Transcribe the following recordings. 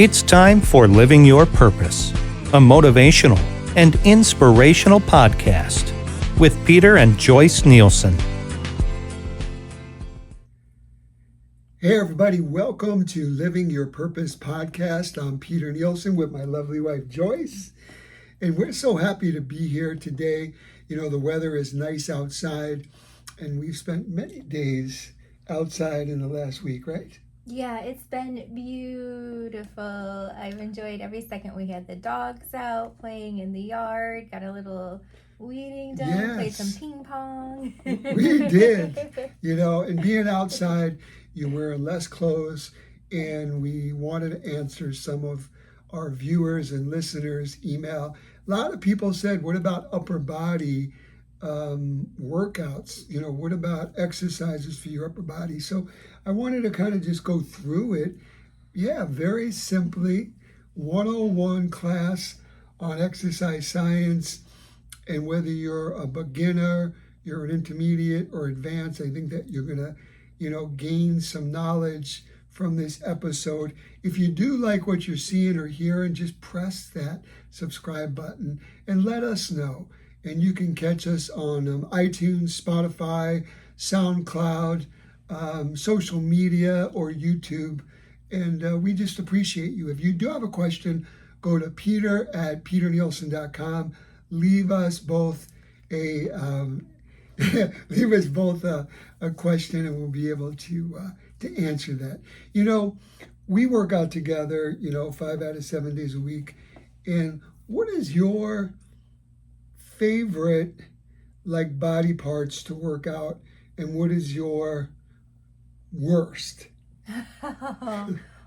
It's time for Living Your Purpose, a motivational and inspirational podcast with Peter and Joyce Nielsen. Hey everybody, welcome to Living Your Purpose podcast. I'm Peter Nielsen with my lovely wife Joyce, and we're so happy to be here today. You know, the weather is nice outside, and we've spent many days outside in the last week, right? Yeah, it's been beautiful. I've enjoyed every second. We had the dogs out playing in the yard, got a little weeding done, Yes. played some ping pong. We did, you know, and being outside, you're wearing less clothes, and we wanted to answer some of our viewers and listeners' email. A lot of people said, what about upper body workouts? You know, what about exercises for your upper body? So I wanted to kind of just go through it. Yeah, very simply, 101 class on exercise science. And whether you're a beginner, you're an intermediate or advanced, I think that you're going to, gain some knowledge from this episode. If you do like what you're seeing or hearing, just press that subscribe button and let us know. And you can catch us on iTunes, Spotify, SoundCloud, social media, or YouTube. And we just appreciate you. If you do have a question, go to peter@peternielsen.com. Leave us both a question, and we'll be able to answer that. You know, we work out together, 5 out of 7 days a week. And what is your favorite body parts to work out, and what is your worst?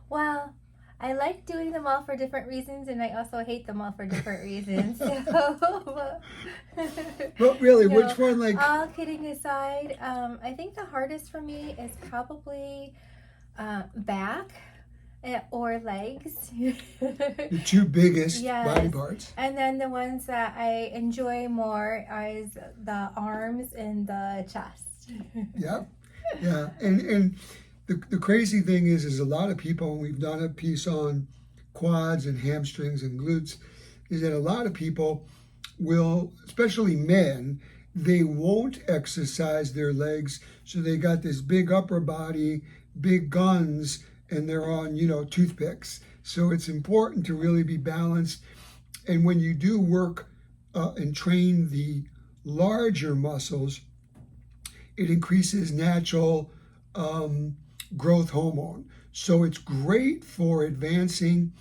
Well, I like doing them all for different reasons, and I also hate them all for different reasons. But really, which one, all kidding aside, I think the hardest for me is probably back or legs. The two biggest Yes. body parts? And then the ones that I enjoy more is the arms and the chest. Yeah. And the crazy thing is a lot of people, and we've done a piece on quads and hamstrings and glutes, is that a lot of people will, especially men, they won't exercise their legs. So they got this big upper body, big guns, and they're on, toothpicks. So it's important to really be balanced. And when you do work and train the larger muscles, it increases natural growth hormone. So it's great for advancing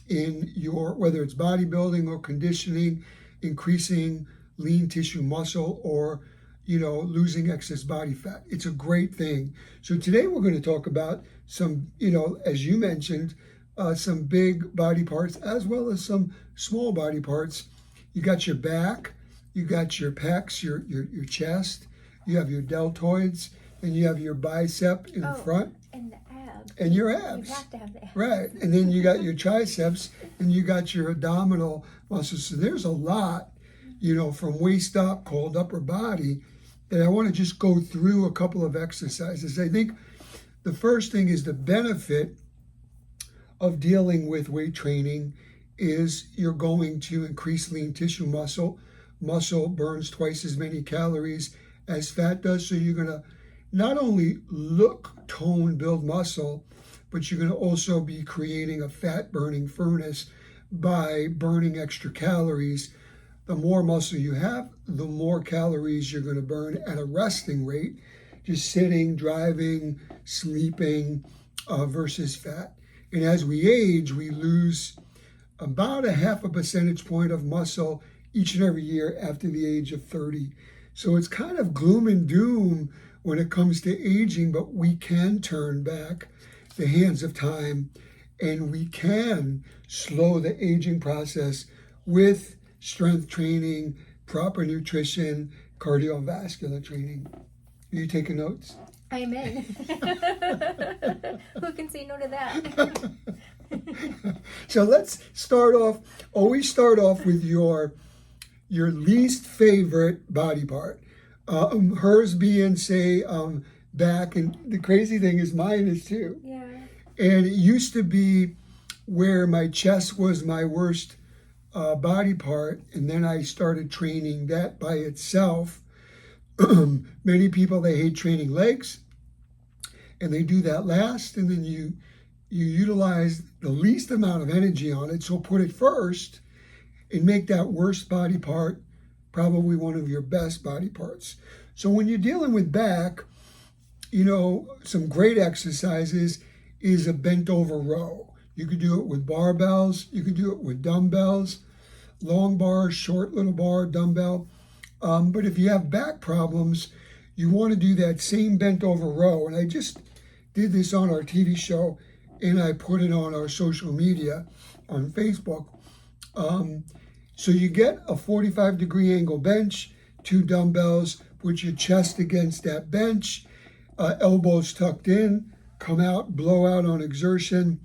in your, whether it's bodybuilding or conditioning, increasing lean tissue muscle, or losing excess body fat. It's a great thing. So today we're going to talk about some, as you mentioned, some big body parts as well as some small body parts. You got your back, you got your pecs, your chest, you have your deltoids, and you have your bicep in front. And the abs. And your abs. You have to have the abs. Right. And then you got your triceps, and you got your abdominal muscles. So there's a lot, from waist up, called upper body, that I want to just go through a couple of exercises. I think the first thing is the benefit of dealing with weight training is you're going to increase lean tissue muscle. Muscle burns twice as many calories as fat does. So you're going to not only look, tone, build muscle, but you're going to also be creating a fat burning furnace by burning extra calories. The more muscle you have, the more calories you're going to burn at a resting rate, just sitting, driving, sleeping, versus fat. And as we age, we lose about a 0.5 percentage point of muscle each and every year after the age of 30. So it's kind of gloom and doom when it comes to aging, but we can turn back the hands of time, and we can slow the aging process with strength training, proper nutrition, cardiovascular training. Are you taking notes? I'm in. Who can say no to that? So let's always start off with your least favorite body part. Hers being, say, back, and the crazy thing is mine is too. Yeah. And it used to be where my chest was my worst body part, and then I started training that by itself. Many people, they hate training legs, and they do that last, and then you utilize the least amount of energy on it, so put it first and make that worst body part probably one of your best body parts. So when you're dealing with back, some great exercises is a bent over row. You could do it with barbells, you could do it with dumbbells, long bar, short little bar, dumbbell. But if you have back problems, you want to do that same bent over row. And I just did this on our TV show, and I put it on our social media on Facebook. So you get a 45-degree angle bench, 2 dumbbells, put your chest against that bench, elbows tucked in, come out, blow out on exertion.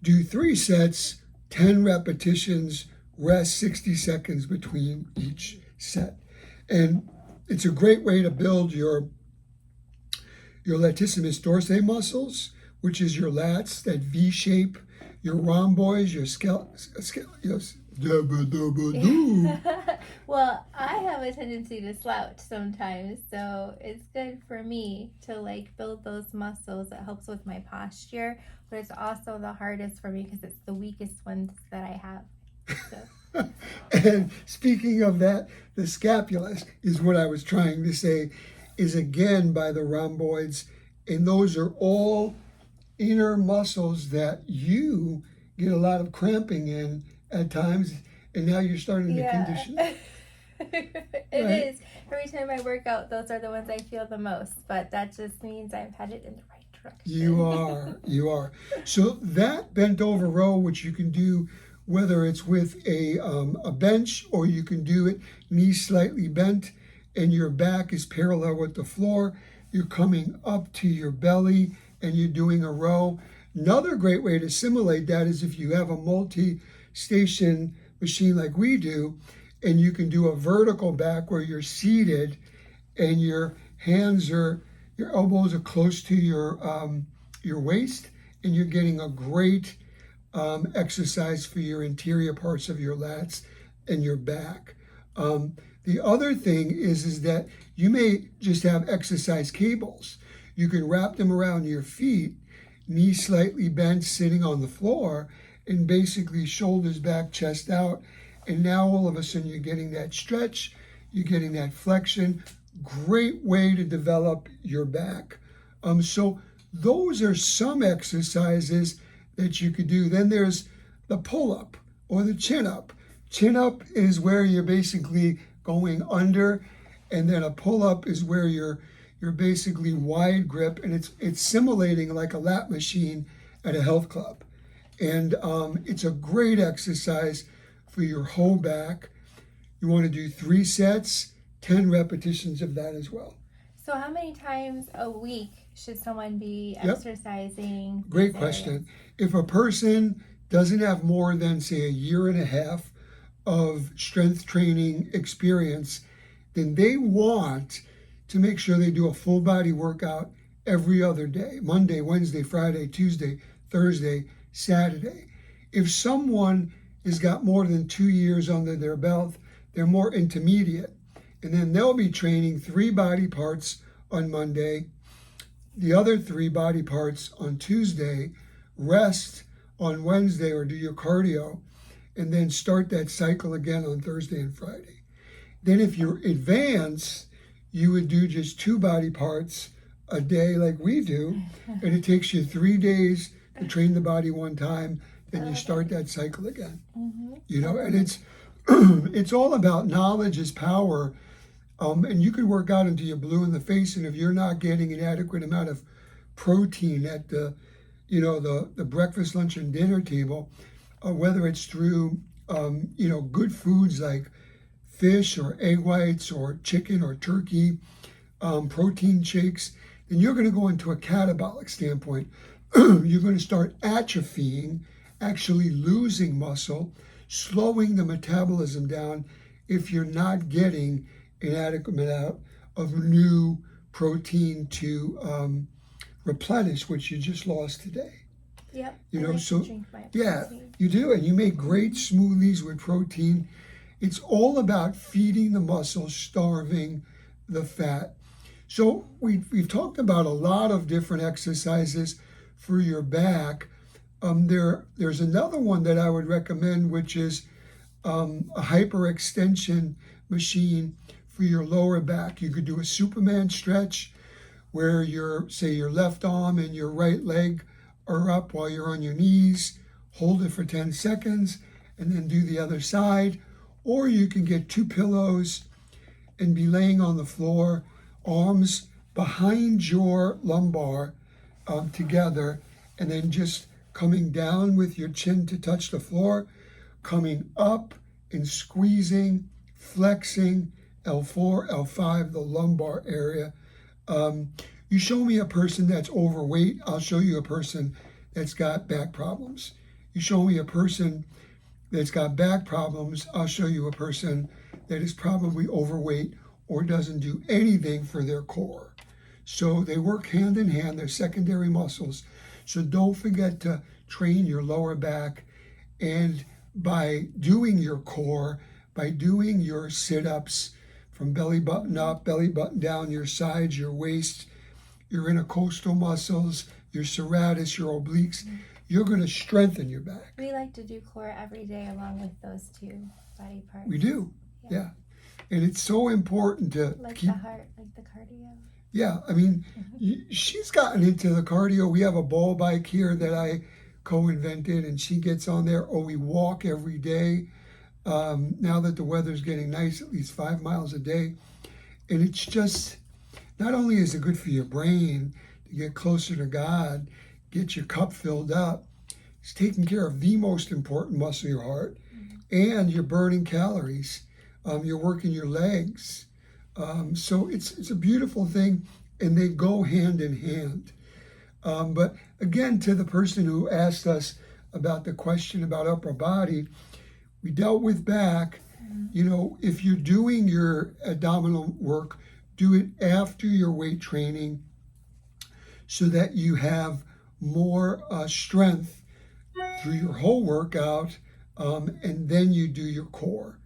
Do 3 sets, 10 repetitions, rest 60 seconds between each set. And it's a great way to build your latissimus dorsi muscles, which is your lats, that V shape, your rhomboids, your Well, I have a tendency to slouch sometimes, so it's good for me to build those muscles. It helps with my posture, but it's also the hardest for me because it's the weakest ones that I have. So. And speaking of that, the scapula is what I was trying to say, is again by the rhomboids, and those are all inner muscles that you get a lot of cramping in at times, and now you're starting to condition. It is. Every time I work out, those are the ones I feel the most, but that just means I'm headed in the right direction. You are. So that bent over row, which you can do whether it's with a bench, or you can do it knees slightly bent and your back is parallel with the floor. You're coming up to your belly and you're doing a row. Another great way to simulate that is if you have a multi-station machine like we do, and you can do a vertical back where you're seated and your elbows are close to your waist, and you're getting a great exercise for your interior parts of your lats and your back. The other thing is that you may just have exercise cables. You can wrap them around your feet, knees slightly bent, sitting on the floor, and basically shoulders back, chest out. And now all of a sudden you're getting that stretch, you're getting that flexion. Great way to develop your back. So those are some exercises that you could do. Then there's the pull-up or the chin-up. Chin-up is where you're basically going under, and then a pull-up is where you're basically wide grip, and it's simulating like a lap machine at a health club. And it's a great exercise for your whole back. You want to do 3 sets, 10 repetitions of that as well. So how many times a week should someone be exercising? Great question. If a person doesn't have more than, say, a year and a half of strength training experience, then they want to make sure they do a full body workout every other day: Monday, Wednesday, Friday, Tuesday, Thursday, Saturday. If someone has got more than 2 years under their belt, they're more intermediate. And then they'll be training 3 body parts on Monday, the other 3 body parts on Tuesday, rest on Wednesday or do your cardio, and then start that cycle again on Thursday and Friday. Then if you're advanced, you would do just 2 body parts a day like we do, and it takes you 3 days to train the body one time, then you start that cycle again. And it's all about knowledge is power. And you can work out until you're blue in the face, and if you're not getting an adequate amount of protein at the breakfast, lunch, and dinner table, whether it's through good foods like fish or egg whites or chicken or turkey, protein shakes, then you're going to go into a catabolic standpoint. You're going to start atrophying, actually losing muscle, slowing the metabolism down if you're not getting an adequate amount of new protein to replenish what you just lost today. Yep. You I know, like so to drink my yeah, protein. you do, and you make great smoothies with protein. It's all about feeding the muscle, starving the fat. So we've talked about a lot of different exercises for your back. There's another one that I would recommend, which is a hyperextension machine for your lower back. You could do a Superman stretch where your left arm and your right leg are up while you're on your knees. Hold it for 10 seconds and then do the other side. Or you can get 2 pillows and be laying on the floor, arms behind your lumbar together, and then just coming down with your chin to touch the floor, coming up and squeezing, flexing L4, L5, the lumbar area. You show me a person that's overweight, I'll show you a person that's got back problems. You show me a person that's got back problems, I'll show you a person that is probably overweight or doesn't do anything for their core. So they work hand in hand, they're secondary muscles. So don't forget to train your lower back, and by doing your core, by doing your sit-ups from belly button up, belly button down, your sides, your waist, your intercostal muscles, your serratus, your obliques, you're going to strengthen your back. We like to do core every day along with those 2 body parts. We do, yeah. And it's so important to Like keep... the heart, like the cardio. Yeah, I mean, she's gotten into the cardio. We have a ball bike here that I co-invented, and she gets on there. Or we walk every day. Now that the weather's getting nice, at least 5 miles a day. And it's just, not only is it good for your brain to get closer to God, get your cup filled up, it's taking care of the most important muscle, your heart, and you're burning calories. You're working your legs. So it's a beautiful thing, and they go hand in hand. But again, to the person who asked us about the question about upper body, we dealt with back. You know, if you're doing your abdominal work, do it after your weight training so that you have more strength through your whole workout, and then you do your core.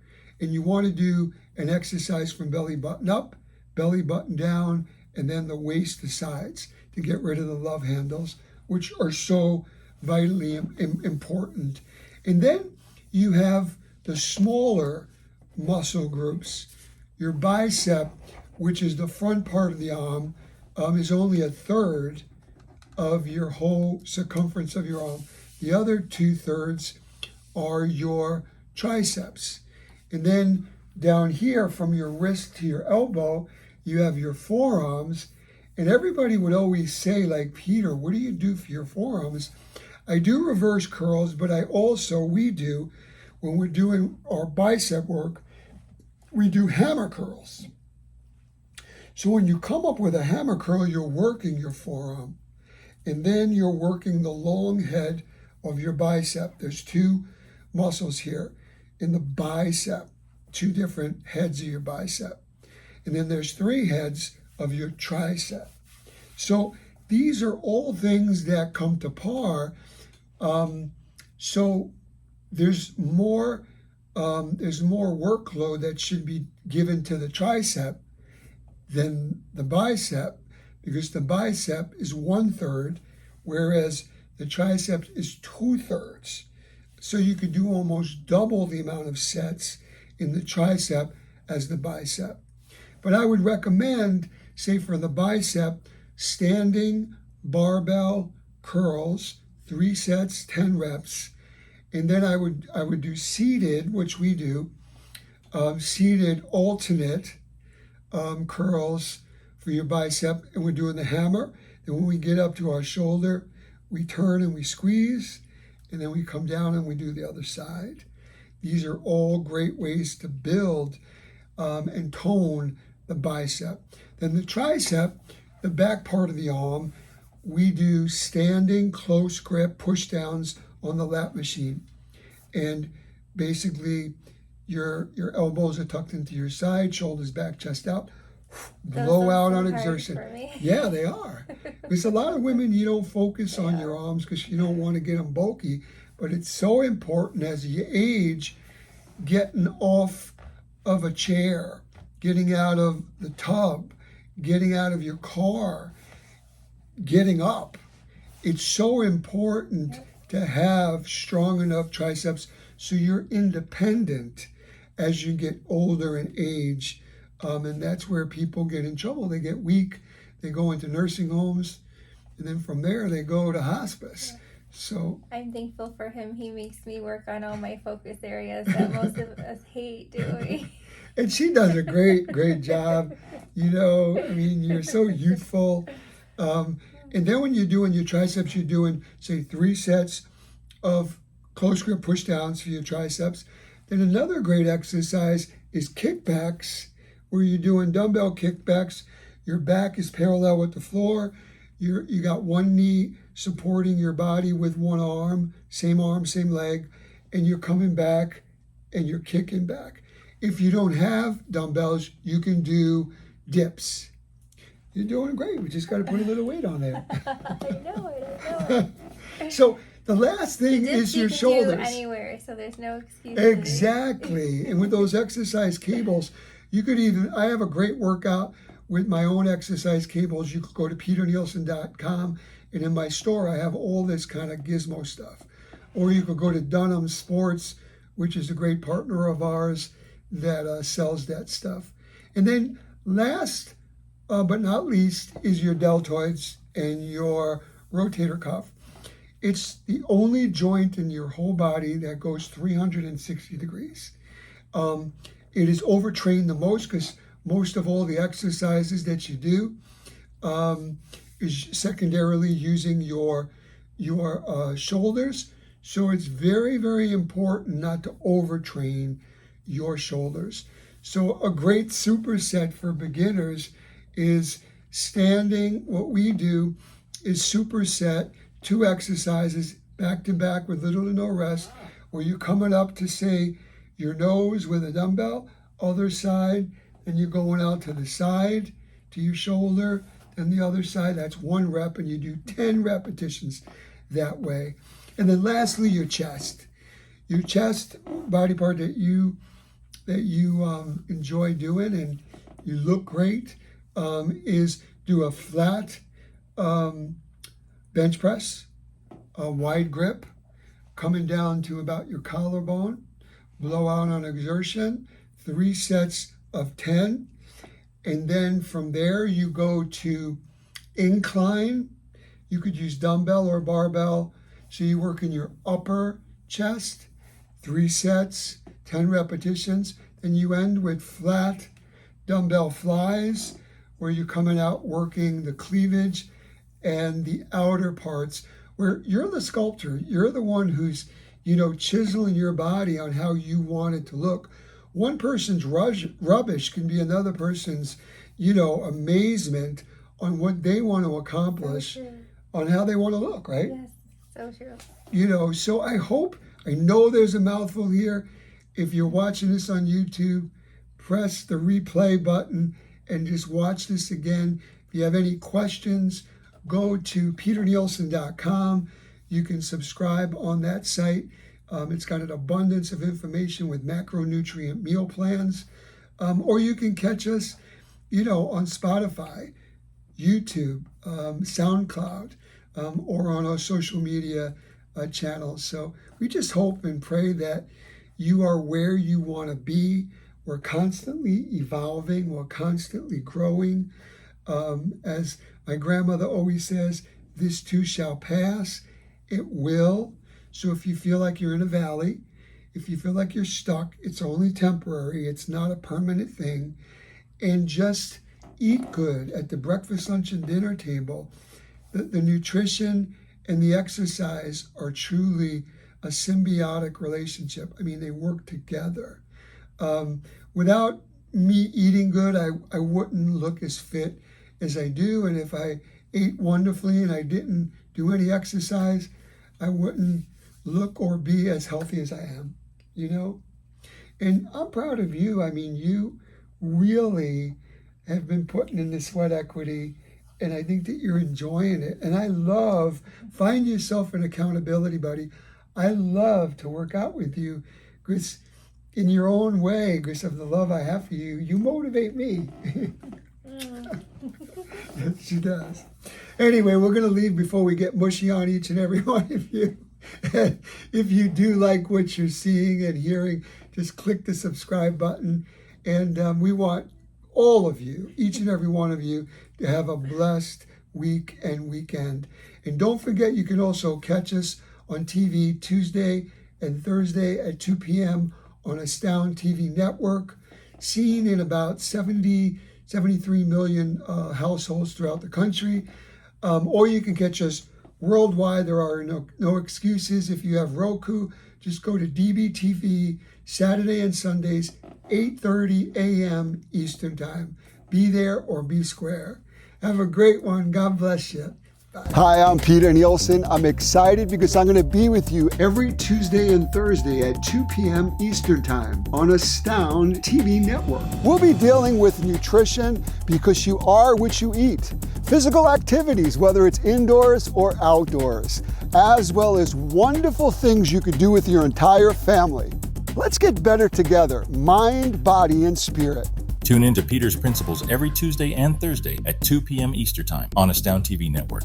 And you want to do an exercise from belly button up, belly button down, and then the waist to sides to get rid of the love handles, which are so vitally important. And then you have the smaller muscle groups. Your bicep, which is the front part of the arm, is only 1/3 of your whole circumference of your arm. The other 2/3 are your triceps. And then down here from your wrist to your elbow, you have your forearms. And everybody would always say, like, Peter, what do you do for your forearms? I do reverse curls, but we do, when we're doing our bicep work, we do hammer curls. So when you come up with a hammer curl, you're working your forearm. And then you're working the long head of your bicep. There's 2 muscles here in the bicep, 2 different heads of your bicep. And then there's 3 heads of your tricep. So these are all things that come to par. So there's more workload that should be given to the tricep than the bicep, because the bicep is 1/3, whereas the tricep is 2/3. So you could do almost double the amount of sets in the tricep as the bicep. But I would recommend, say for the bicep, standing barbell curls, 3 sets, 10 reps. And then I would do seated, which we do, seated alternate curls for your bicep. And we're doing the hammer. And when we get up to our shoulder, we turn and we squeeze. And then we come down and we do the other side. These are all great ways to build and tone the bicep. Then the tricep, the back part of the arm, we do standing close grip push downs on the lat machine. And basically your elbows are tucked into your side, shoulders back, chest out. blow out on hard exertion. for me. Yeah, they are. There's a lot of women, you don't focus on your arms because you don't want to get them bulky, but it's so important as you age, getting off of a chair, getting out of the tub, getting out of your car, getting up. It's so important to have strong enough triceps so you're independent as you get older and age. And that's where people get in trouble. They get weak, they go into nursing homes, and then from there they go to hospice. So I'm thankful for him. He makes me work on all my focus areas that most of us hate doing. And she does a great job. You know, I mean, you're so youthful. And then when you're doing your triceps, you're doing, say, 3 sets of close grip push downs for your triceps. Then another great exercise is kickbacks, where you're doing dumbbell kickbacks. Your back is parallel with the floor. You got one knee supporting your body with one arm, same leg, and you're coming back and you're kicking back. If you don't have dumbbells, you can do dips. You're doing great. We just got to put a little weight on there. I know. So the last thing is your shoulders. Do anywhere, so there's no excuse. Exactly. And with those exercise cables, you could even, I have a great workout with my own exercise cables. You could go to peternielsen.com, and in my store, I have all this kind of gizmo stuff. Or you could go to Dunham Sports, which is a great partner of ours that sells that stuff. And then last but not least is your deltoids and your rotator cuff. It's the only joint in your whole body that goes 360 degrees. It is overtrained the most because most of all the exercises that you do is secondarily using your shoulders. So it's very important not to overtrain your shoulders. So a great superset for beginners is standing. What we do is superset 2 exercises back to back with little to no rest, where you're coming up to, say, your nose with a dumbbell, other side, and you're going out to the side, to your shoulder, and the other side. That's 1 rep, and you do 10 repetitions that way. And then lastly, your chest. Your chest body part that you enjoy doing and you look great is do a flat bench press, a wide grip, coming down to about your collarbone, blow out on exertion, 3 sets of 10. And then from there, you go to incline. You could use dumbbell or barbell. So you work in your upper chest, 3 sets, 10 repetitions. Then you end with flat dumbbell flies, where you're coming out working the cleavage and the outer parts, where you're the sculptor. You're the one who's, chiseling your body on how you want it to look. One person's rubbish can be another person's, amazement on what they want to accomplish, on how they want to look, right? Yes, so true. So I know there's a mouthful here. If you're watching this on YouTube, press the replay button and just watch this again. If you have any questions, go to peternielsen.com. You can subscribe on that site. It's got an abundance of information with macronutrient meal plans. Or you can catch us, on Spotify, YouTube, SoundCloud, or on our social media channels. So we just hope and pray that you are where you want to be. We're constantly evolving. We're constantly growing. As my grandmother always says, this too shall pass. It will. So if you feel like you're in a valley, if you feel like you're stuck, it's only temporary. It's not a permanent thing. And just eat good at the breakfast, lunch, and dinner table. The nutrition and the exercise are truly a symbiotic relationship. I mean, they work together. Without me eating good, I wouldn't look as fit as I do. And if I ate wonderfully and I didn't do any exercise, I wouldn't look or be as healthy as I am, And I'm proud of you. I mean, you really have been putting in the sweat equity, and I think that you're enjoying it. And I love, find yourself an accountability buddy. I love to work out with you because in your own way, because of the love I have for you, you motivate me. She does. Anyway, we're going to leave before we get mushy on each and every one of you. And if you do like what you're seeing and hearing, just click the subscribe button. And we want all of you, each and every one of you, to have a blessed week and weekend. And don't forget, you can also catch us on TV Tuesday and Thursday at 2 p.m. on Astound TV network, seen in about 73 million households throughout the country. Or you can catch us worldwide. There are no excuses. If you have Roku, just go to DBTV Saturday and Sundays, 8:30 a.m. Eastern Time. Be there or be square. Have a great one. God bless you. Bye. Hi, I'm Peter Nielsen. I'm excited because I'm going to be with you Every Tuesday and Thursday at 2 p.m. Eastern Time on Astound TV network. We'll be dealing with nutrition because you are what you eat. Physical activities, whether it's indoors or outdoors, as well as wonderful things you could do with your entire family. Let's get better together, mind, body, and spirit. Tune in to Peter's Principles every Tuesday and Thursday at 2 p.m. Eastern Time on Astound TV Network.